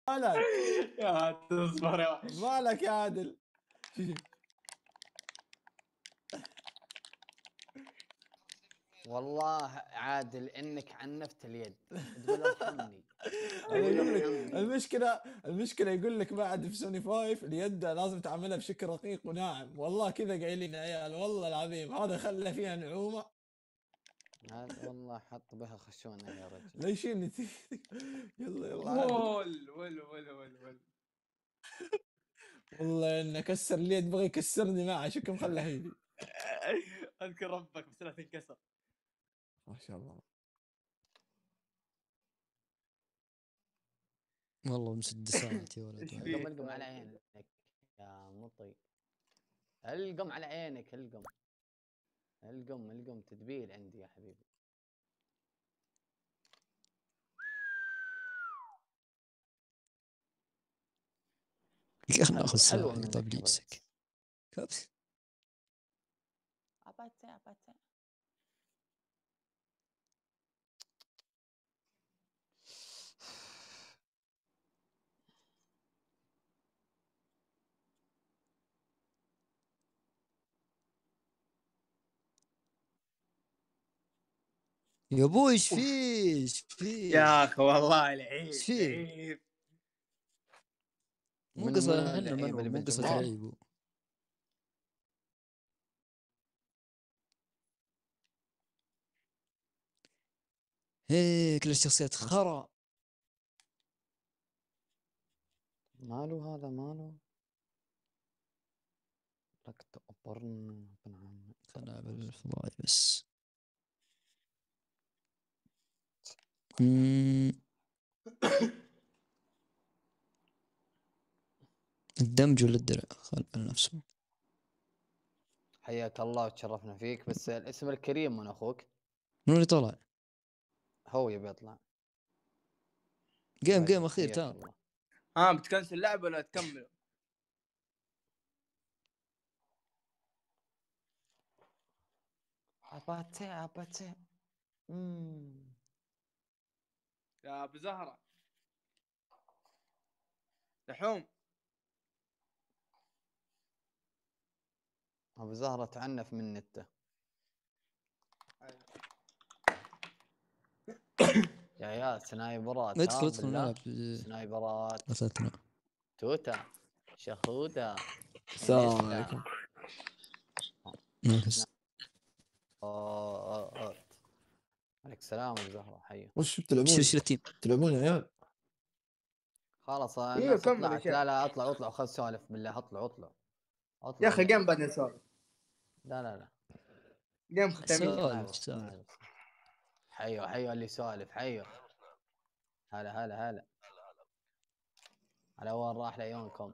مالك يا تصبر يا مالك يا عادل. والله عادل انك عنفت اليد تقول ارحمني. انا يقول لك المشكله يقول لك بعد في سوني 5 اليد لازم تعملها بشكل رقيق وناعم. والله كذا قايلين عيال والله العظيم، هذا خلى فيها نعومه. والله حط بها خشونه يا رجل. ليشين يلا ول والله انه كسر اليد، بغى يكسرني معه، شكله خلى هيدي. اذكر ربك بس لا تنكسر. ما شاء الله والله مسدسات يا ولد. القم على عينك يا مطي، القم على عينك، القم تدبيل عندي يا حبيبي. يا اخي ناخذ ساعه طيب ليسك كبس. اباتي يا ابوي ايش فيه يا اخي والله العيب مو قصة احنا مو قصة عيب. هيك كل الشخصيات خرا. ماله هذا ماله لك تقبرنا بنعم. خلنا نلعب الفضائي بس. الدمج ولا الدرع خل على نفسه. حياك الله وتشرفنا فيك، بس الاسم الكريم من اخوك منو اللي طلع؟ هو يبي يطلع جيم اخير تعال. بتكنسل اللعبه ولا تكمل؟ اباتي يا ابو زهره لحوم. ابو زهره تعنف من نته. يا سنايبرات ادخل نلعب سنايبرات قصتنا توتا شهوده. السلام عليكم. عليك السلام ابو زهره حيه. وش بتلعبون؟ شيل التيم تلعبون يا عيال؟ خلاص الناس طلعت. لا اطلعوا خذ سالف بالله. اطلعوا يا اخي جيم بعد نسولف. لا جيم ختاميه. سالف حيو اللي سالف حيو. هلا على وين راح لعيونكم.